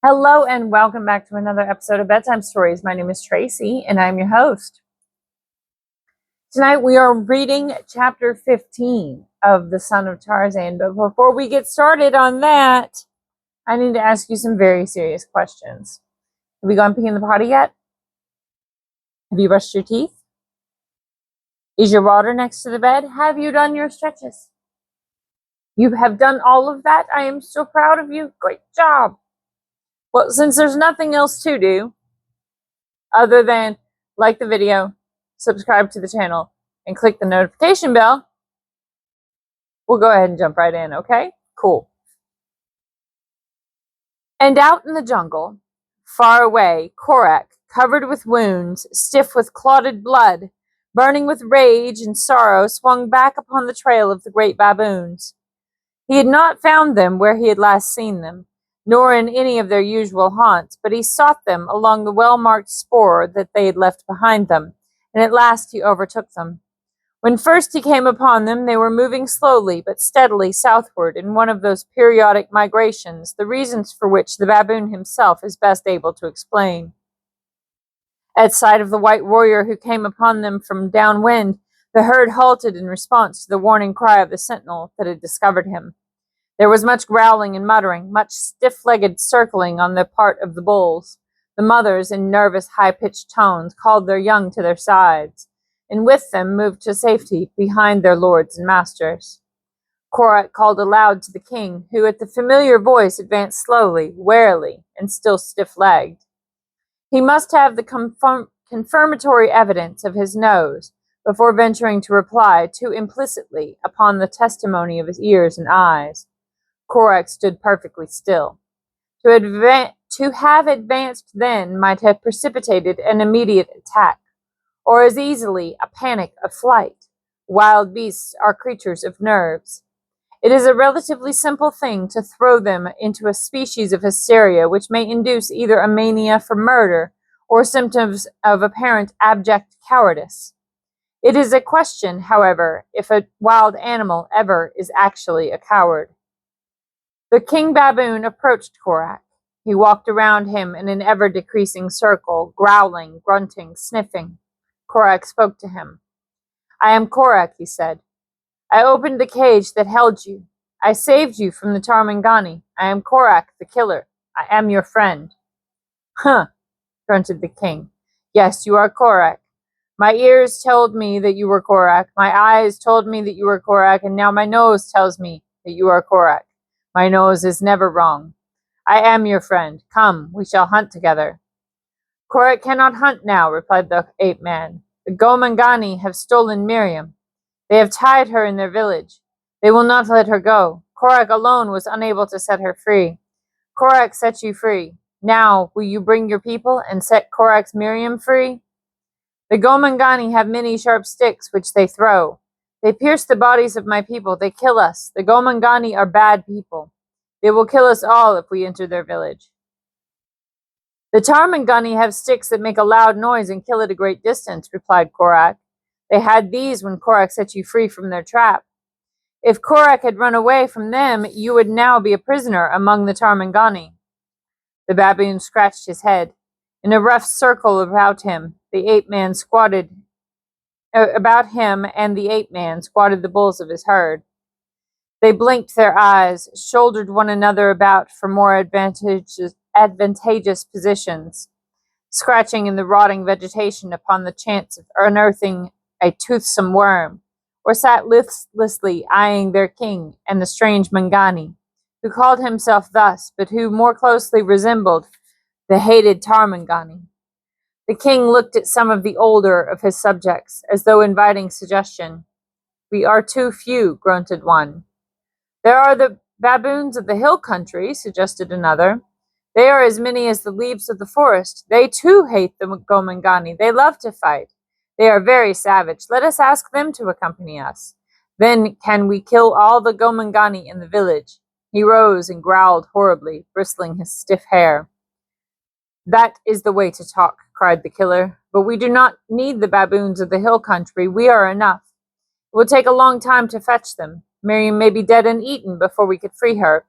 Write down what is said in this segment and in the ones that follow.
Hello and welcome back to another episode of Bedtime Stories. My name is Tracy and I'm your host. Tonight we are reading chapter 15 of The Son of Tarzan. But before we get started on that, I need to ask you some very serious questions. Have you gone pee in the potty yet? Have you brushed your teeth? Is your water next to the bed? Have you done your stretches? You have done all of that? I am so proud of you. Great job. Well, since there's nothing else to do other than like the video, subscribe to the channel, and click the notification bell, we'll go ahead and jump right in, okay? Cool. And out in the jungle, far away, Korak, covered with wounds, stiff with clotted blood, burning with rage and sorrow, swung back upon the trail of the great baboons. He had not found them where he had last seen them, nor in any of their usual haunts, but he sought them along the well-marked spoor that they had left behind them, and at last he overtook them. When first he came upon them, they were moving slowly but steadily southward in one of those periodic migrations, the reasons for which the baboon himself is best able to explain. At sight of the white warrior who came upon them from downwind, the herd halted in response to the warning cry of the sentinel that had discovered him. There was much growling and muttering, much stiff-legged circling on the part of the bulls. The mothers, in nervous, high-pitched tones, called their young to their sides, and with them moved to safety behind their lords and masters. Korak called aloud to the king, who at the familiar voice advanced slowly, warily, and still stiff-legged. He must have the confirmatory evidence of his nose before venturing to reply too implicitly upon the testimony of his ears and eyes. Korak stood perfectly still. To have advanced then might have precipitated an immediate attack, or as easily a panic of flight. Wild beasts are creatures of nerves. It is a relatively simple thing to throw them into a species of hysteria which may induce either a mania for murder or symptoms of apparent abject cowardice. It is a question, however, if a wild animal ever is actually a coward. The king baboon approached Korak. He walked around him in an ever-decreasing circle, growling, grunting, sniffing. Korak spoke to him. "I am Korak," he said. "I opened the cage that held you. I saved you from the Tarmangani. I am Korak, the killer. I am your friend." "Huh," grunted the king. "Yes, you are Korak. My ears told me that you were Korak. My eyes told me that you were Korak, and now my nose tells me that you are Korak. My nose is never wrong. I am your friend. Come, we shall hunt together." "Korak cannot hunt now," replied the ape-man. "The Gomangani have stolen Meriem. They have tied her in their village. They will not let her go. Korak alone was unable to set her free. Korak set you free. Now, will you bring your people and set Korak's Meriem free? The Gomangani have many sharp sticks which they throw. They pierce the bodies of my people. They kill us. The Gomangani are bad people. They will kill us all if we enter their village. The Tarmangani have sticks that make a loud noise and kill at a great distance," replied Korak. "They had these when Korak set you free from their trap. If Korak had run away from them, you would now be a prisoner among the Tarmangani." The baboon scratched his head. In a rough circle about him, the ape-man squatted about him and the ape-man squatted the bulls of his herd. They blinked their eyes, shouldered one another about for more advantageous positions, scratching in the rotting vegetation upon the chance of unearthing a toothsome worm, or sat listlessly eyeing their king and the strange Mangani, who called himself thus, but who more closely resembled the hated Tarmangani. The king looked at some of the older of his subjects, as though inviting suggestion. "We are too few," grunted one. "There are the baboons of the hill country," suggested another. "They are as many as the leaves of the forest. They too hate the Gomangani. They love to fight. They are very savage. Let us ask them to accompany us. Then can we kill all the Gomangani in the village." He rose and growled horribly, bristling his stiff hair. "That is the way to talk," cried the killer. "But we do not need the baboons of the hill country. We are enough. It will take a long time to fetch them. Meriem may be dead and eaten before we could free her.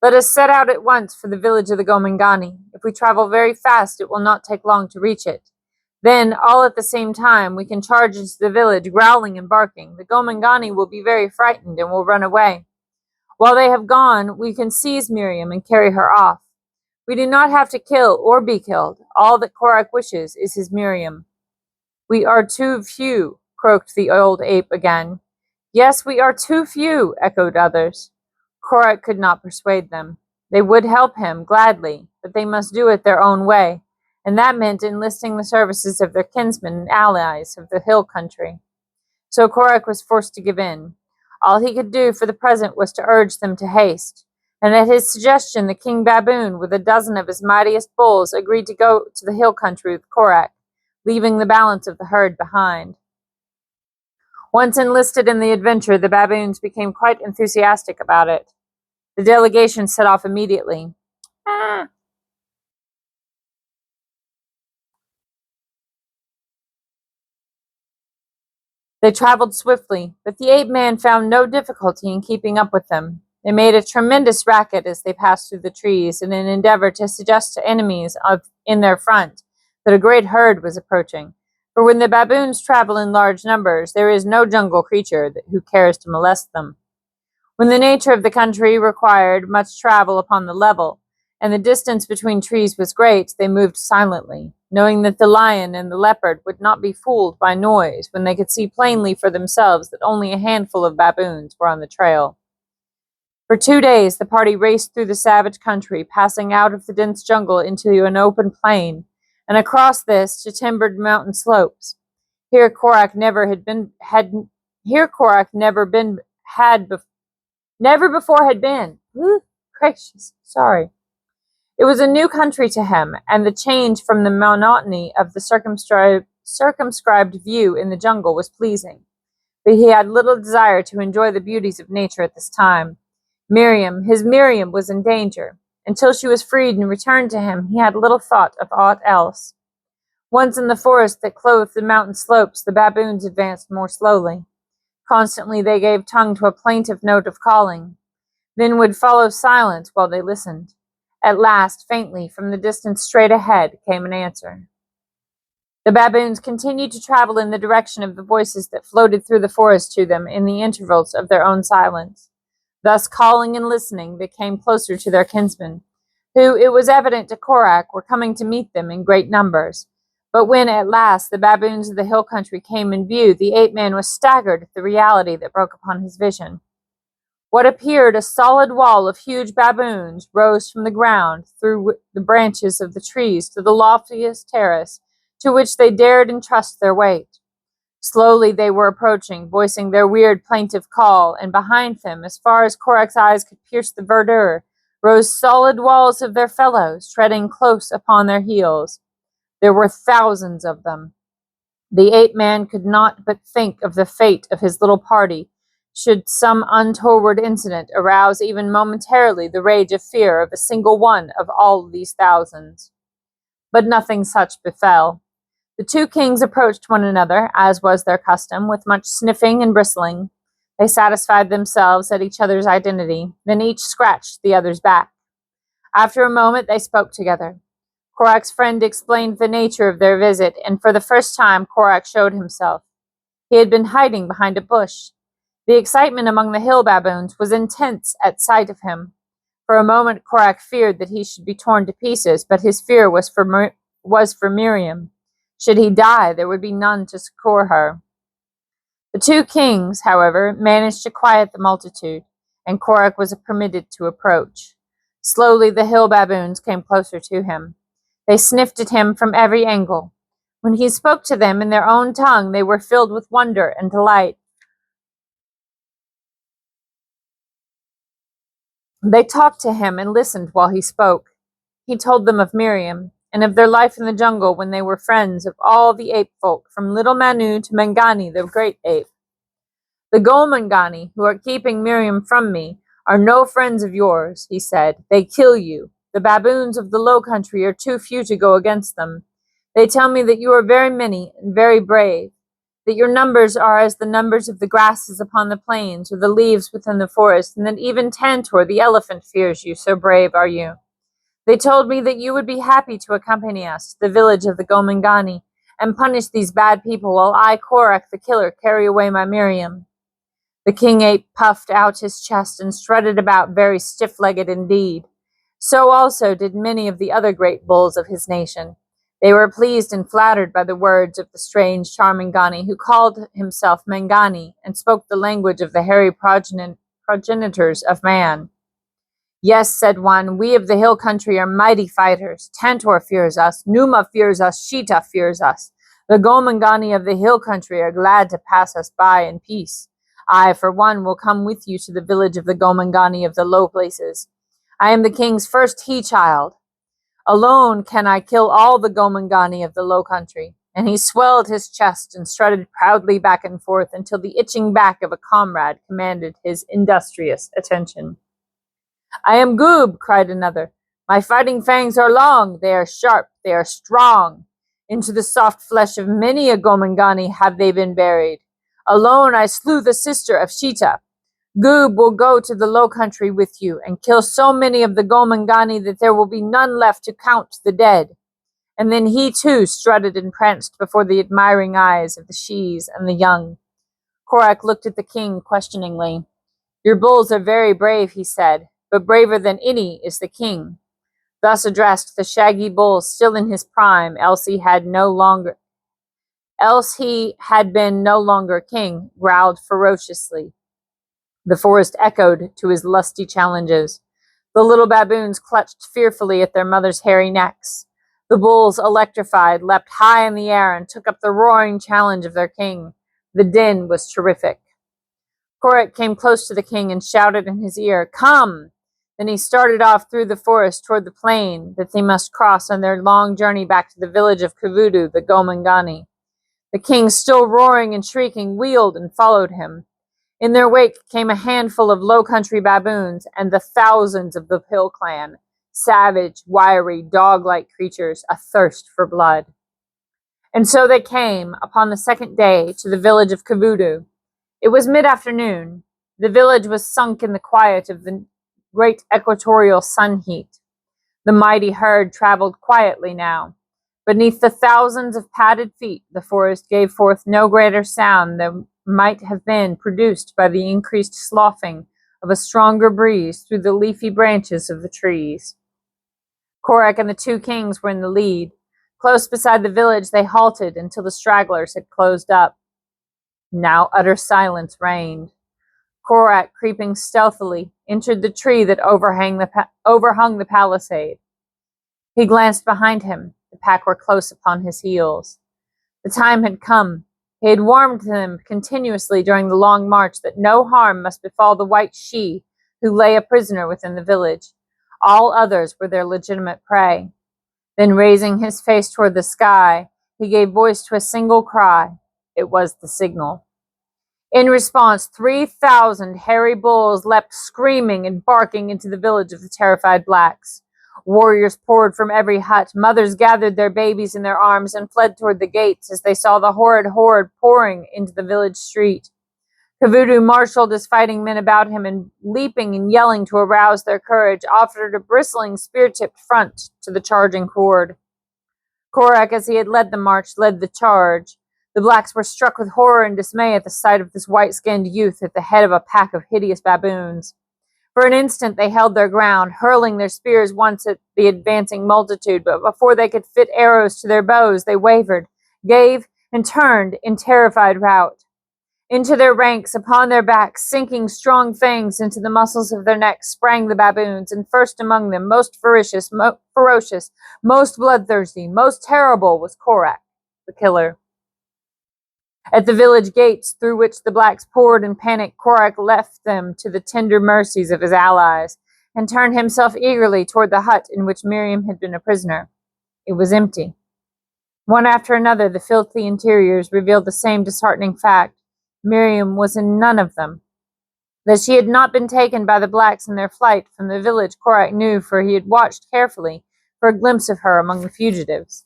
Let us set out at once for the village of the Gomangani. If we travel very fast, it will not take long to reach it. Then, all at the same time, we can charge into the village, growling and barking. The Gomangani will be very frightened and will run away. While they have gone, we can seize Meriem and carry her off. We do not have to kill or be killed. All that Korak wishes is his Meriem. We are too few, croaked the old ape again. Yes, we are too few, echoed others. Korak could not persuade them. They would help him, gladly, but they must do it their own way, and that meant enlisting the services of their kinsmen and allies of the hill country. So Korak was forced to give in. All he could do for the present was to urge them to haste, and at his suggestion the king baboon, with a dozen of his mightiest bulls, agreed to go to the hill country with Korak, leaving the balance of the herd behind. Once enlisted in the adventure, the baboons became quite enthusiastic about it. The delegation set off immediately. They traveled swiftly, but the ape-man found no difficulty in keeping up with them. They made a tremendous racket as they passed through the trees in an endeavor to suggest to enemies in their front that a great herd was approaching. For when the baboons travel in large numbers, there is no jungle creature who cares to molest them. When the nature of the country required much travel upon the level, and the distance between trees was great, they moved silently, knowing that the lion and the leopard would not be fooled by noise when they could see plainly for themselves that only a handful of baboons were on the trail. For 2 days the party raced through the savage country, passing out of the dense jungle into an open plain, and across this to timbered mountain slopes. Here Korak never before had been. Gracious, sorry. It was a new country to him, and the change from the monotony of the circumscribed view in the jungle was pleasing. But he had little desire to enjoy the beauties of nature at this time. His Meriem was in danger. Until she was freed and returned to him, he had little thought of aught else. Once in the forest that clothed the mountain slopes, the baboons advanced more slowly. Constantly they gave tongue to a plaintive note of calling. Then would follow silence while they listened. At last, faintly, from the distance straight ahead, came an answer. The baboons continued to travel in the direction of the voices that floated through the forest to them in the intervals of their own silence. Thus, calling and listening, they came closer to their kinsmen, who, it was evident to Korak, were coming to meet them in great numbers. But when, at last, the baboons of the hill country came in view, the ape-man was staggered at the reality that broke upon his vision. What appeared a solid wall of huge baboons rose from the ground through the branches of the trees to the loftiest terrace to which they dared entrust their weight. Slowly they were approaching, voicing their weird plaintive call, and behind them, as far as Korak's eyes could pierce the verdure, rose solid walls of their fellows, treading close upon their heels. There were thousands of them. The ape-man could not but think of the fate of his little party, should some untoward incident arouse even momentarily the rage of fear of a single one of all these thousands. But nothing such befell. The two kings approached one another, as was their custom, with much sniffing and bristling. They satisfied themselves at each other's identity, then each scratched the other's back. After a moment they spoke together. Korak's friend explained the nature of their visit, and for the first time Korak showed himself. He had been hiding behind a bush. The excitement among the hill baboons was intense at sight of him. For a moment Korak feared that he should be torn to pieces, but his fear was for Meriem. Should he die, there would be none to succor her. The two kings, however, managed to quiet the multitude, and Korak was permitted to approach. Slowly the hill baboons came closer to him. They sniffed at him from every angle. When he spoke to them in their own tongue, they were filled with wonder and delight. They talked to him and listened while he spoke. He told them of Meriem, and of their life in the jungle when they were friends of all the ape folk, from little Manu to Mangani, the great ape. The Gomangani, who are keeping Meriem from me, are no friends of yours, he said. They kill you. The baboons of the low country are too few to go against them. They tell me that you are very many and very brave. that your numbers are as the numbers of the grasses upon the plains, or the leaves within the forest, and that even Tantor, the elephant, fears you, so brave are you. They told me that you would be happy to accompany us to the village of the Gomangani, and punish these bad people, while I, Korak the killer, carry away my Meriem." The king ape puffed out his chest and strutted about very stiff-legged indeed. So also did many of the other great bulls of his nation. They were pleased and flattered by the words of the strange Charmangani, who called himself Mangani, and spoke the language of the hairy progenitors of man. "Yes," said one, "we of the hill country are mighty fighters. Tantor fears us, Numa fears us, Shita fears us. The Gomangani of the hill country are glad to pass us by in peace. I, for one, will come with you to the village of the Gomangani of the low places. I am the king's first he-child. Alone can I kill all the Gomangani of the low country." And he swelled his chest and strutted proudly back and forth until the itching back of a comrade commanded his industrious attention. "I am Goob," cried another. "My fighting fangs are long, they are sharp, they are strong. Into the soft flesh of many a Gomangani have they been buried. Alone I slew the sister of Shita. Goob will go to the low country with you, and kill so many of the Gomangani that there will be none left to count the dead." And then he too strutted and pranced before the admiring eyes of the shes and the young. Korak looked at the king questioningly. "Your bulls are very brave," he said, "but braver than any is the king." Thus addressed the shaggy bull, still in his prime, else he had been no longer king, growled ferociously. The forest echoed to his lusty challenges. The little baboons clutched fearfully at their mothers' hairy necks. The bulls, electrified, leapt high in the air and took up the roaring challenge of their king. The din was terrific. Korak came close to the king and shouted in his ear, "Come!" Then he started off through the forest toward the plain that they must cross on their long journey back to the village of Kovudoo, the Gomangani. The king, still roaring and shrieking, wheeled and followed him. In their wake came a handful of low-country baboons and the thousands of the hill clan, savage, wiry, dog-like creatures, athirst for blood. And so they came, upon the second day, to the village of Kovudoo. It was mid-afternoon. The village was sunk in the quiet of the great equatorial sun heat. The mighty herd traveled quietly now. Beneath the thousands of padded feet, the forest gave forth no greater sound than might have been produced by the increased sloughing of a stronger breeze through the leafy branches of the trees. Korak and the two kings were in the lead. Close beside the village, they halted until the stragglers had closed up. Now utter silence reigned. Korak, creeping stealthily, entered the tree that overhung the palisade. He glanced behind him. The pack were close upon his heels. The time had come. He had warned them continuously during the long march that no harm must befall the white she who lay a prisoner within the village. All others were their legitimate prey. Then, raising his face toward the sky, he gave voice to a single cry. It was the signal. In response, 3,000 hairy bulls leapt screaming and barking into the village of the terrified blacks. Warriors poured from every hut. Mothers gathered their babies in their arms and fled toward the gates as they saw the horrid horde pouring into the village street. Kovudoo marshaled his fighting men about him and, leaping and yelling to arouse their courage, offered a bristling spear-tipped front to the charging horde. Korak, as he had led the march, led the charge. The blacks were struck with horror and dismay at the sight of this white-skinned youth at the head of a pack of hideous baboons. For an instant they held their ground, hurling their spears once at the advancing multitude, but before they could fit arrows to their bows, they wavered, gave, and turned in terrified rout. Into their ranks, upon their backs, sinking strong fangs into the muscles of their necks, sprang the baboons, and first among them, most ferocious, most bloodthirsty, most terrible, was Korak, the killer. At the village gates through which the blacks poured in panic, Korak left them to the tender mercies of his allies, and turned himself eagerly toward the hut in which Meriem had been a prisoner. It was empty. One after another, the filthy interiors revealed the same disheartening fact. Meriem was in none of them. That she had not been taken by the blacks in their flight from the village, Korak knew, for he had watched carefully for a glimpse of her among the fugitives.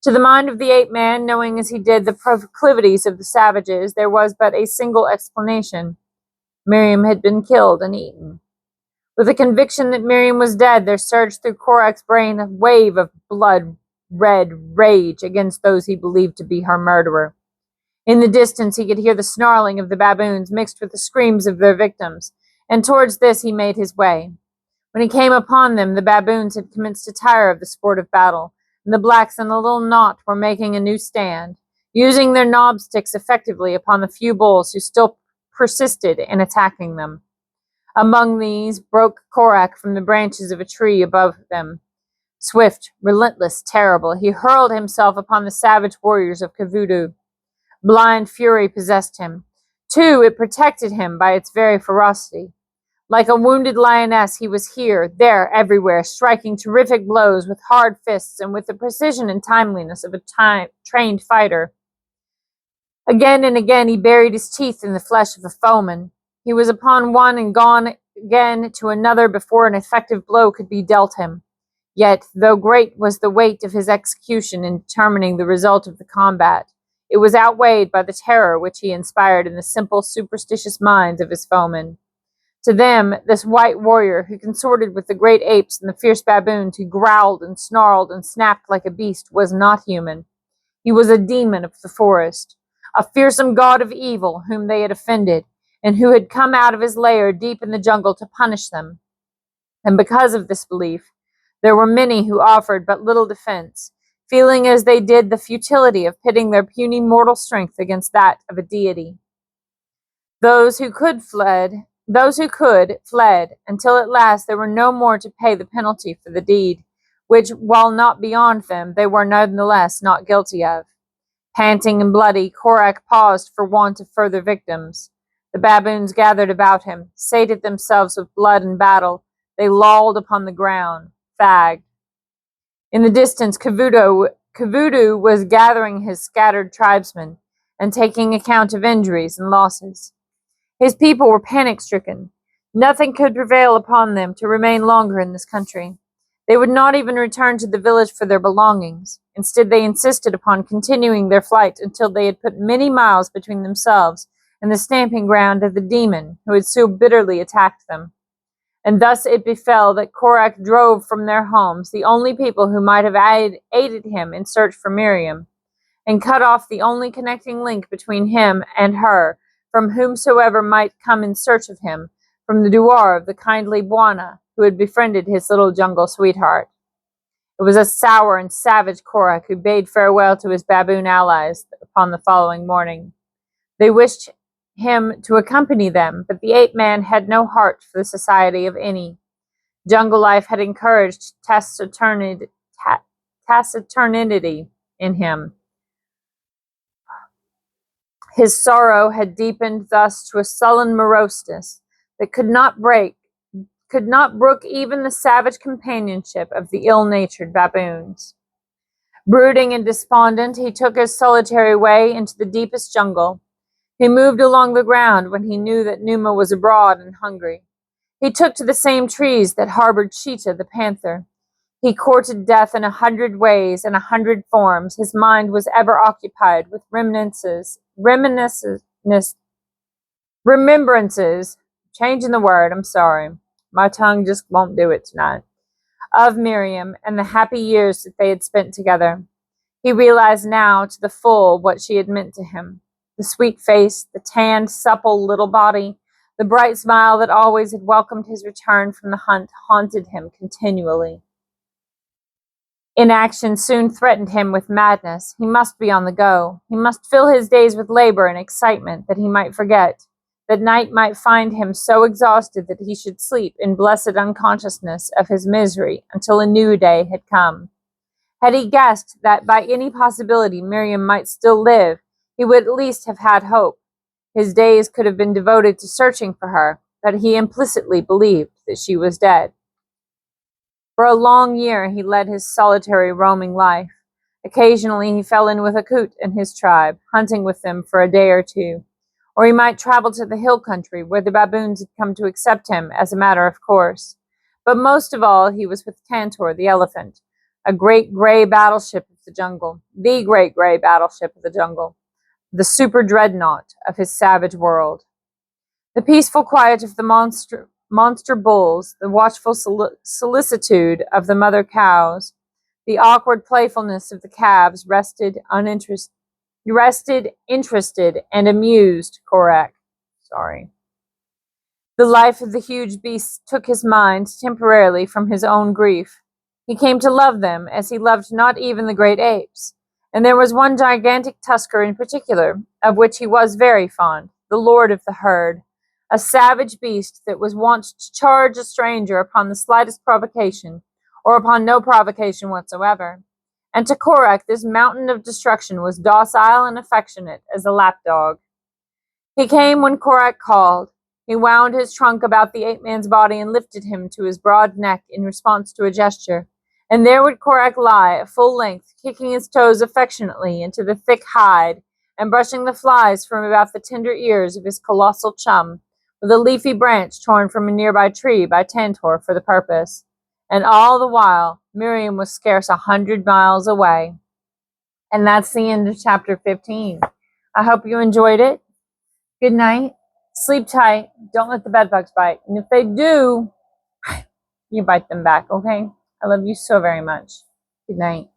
To the mind of the ape-man, knowing as he did the proclivities of the savages, there was but a single explanation. Meriem had been killed and eaten. With the conviction that Meriem was dead, there surged through Korak's brain a wave of blood-red rage against those he believed to be her murderer. In the distance he could hear the snarling of the baboons mixed with the screams of their victims, and towards this he made his way. When he came upon them, the baboons had commenced to tire of the sport of battle, and the blacks in a little knot were making a new stand, using their knob sticks effectively upon the few bulls who still persisted in attacking them. Among these broke Korak from the branches of a tree above them. Swift, relentless, terrible, he hurled himself upon the savage warriors of Kovudoo. Blind fury possessed him. Too, it protected him by its very ferocity. Like a wounded lioness, he was here, there, everywhere, striking terrific blows with hard fists and with the precision and timeliness of a trained fighter. Again and again he buried his teeth in the flesh of a foeman. He was upon one and gone again to another before an effective blow could be dealt him. Yet, though great was the weight of his execution in determining the result of the combat, it was outweighed by the terror which he inspired in the simple, superstitious minds of his foemen. To them, this white warrior, who consorted with the great apes and the fierce baboons, who growled and snarled and snapped like a beast, was not human. He was a demon of the forest, a fearsome god of evil whom they had offended, and who had come out of his lair deep in the jungle to punish them. And because of this belief, there were many who offered but little defense, feeling as they did the futility of pitting their puny mortal strength against that of a deity. Those who could fled, until at last there were no more to pay the penalty for the deed, which, while not beyond them, they were nonetheless not guilty of. Panting and bloody, Korak paused for want of further victims. The baboons gathered about him, sated themselves with blood and battle. They lolled upon the ground, fagged. In the distance, Kovudoo was gathering his scattered tribesmen and taking account of injuries and losses. His people were panic-stricken. Nothing could prevail upon them to remain longer in this country. They would not even return to the village for their belongings. Instead, they insisted upon continuing their flight until they had put many miles between themselves and the stamping ground of the demon who had so bitterly attacked them. And thus it befell that Korak drove from their homes the only people who might have aided him in search for Meriem, and cut off the only connecting link between him and her, from whomsoever might come in search of him, from the douar of the kindly Bwana, who had befriended his little jungle sweetheart. It was a sour and savage Korak who bade farewell to his baboon allies upon the following morning. They wished him to accompany them, but the ape-man had no heart for the society of any. Jungle life had encouraged taciturnity in him. His sorrow had deepened thus to a sullen moroseness that could not brook even the savage companionship of the ill-natured baboons. Brooding and despondent, he took his solitary way into the deepest jungle. He moved along the ground when he knew that Numa was abroad and hungry. He took to the same trees that harbored Cheetah the panther. He courted death in 100 ways and 100 forms. His mind was ever occupied with remembrances, changing the word, I'm sorry. My tongue just won't do it tonight, of Meriem and the happy years that they had spent together. He realized now to the full what she had meant to him. The sweet face, the tanned, supple little body, the bright smile that always had welcomed his return from the hunt haunted him continually. Inaction soon threatened him with madness. He must be on the go. He must fill his days with labor and excitement that he might forget, that night might find him so exhausted that he should sleep in blessed unconsciousness of his misery until a new day had come. Had he guessed that by any possibility Meriem might still live, he would at least have had hope. His days could have been devoted to searching for her, but he implicitly believed that she was dead. For a long year he led his solitary roaming life. Occasionally he fell in with a Koot and his tribe, hunting with them for a day or two. Or he might travel to the hill country where the baboons had come to accept him as a matter of course. But most of all he was with Tantor the elephant, a great gray battleship of the jungle, the great gray battleship of the jungle, the super dreadnought of his savage world. The peaceful quiet of the monster bulls, the watchful solicitude of the mother cows, the awkward playfulness of the calves rested interested, and amused Korak. The life of the huge beasts took his mind temporarily from his own grief. He came to love them as he loved not even the great apes. And there was one gigantic tusker in particular, of which he was very fond, the lord of the herd, a savage beast that was wont to charge a stranger upon the slightest provocation, or upon no provocation whatsoever. And to Korak this mountain of destruction was docile and affectionate as a lapdog. He came when Korak called. He wound his trunk about the ape-man's body and lifted him to his broad neck in response to a gesture. And there would Korak lie at full length, kicking his toes affectionately into the thick hide and brushing the flies from about the tender ears of his colossal chum, with a leafy branch torn from a nearby tree by Tantor for the purpose. And all the while, Meriem was scarce 100 miles away. And that's the end of chapter 15. I hope you enjoyed it. Good night. Sleep tight. Don't let the bedbugs bite. And if they do, you bite them back, okay? I love you so very much. Good night.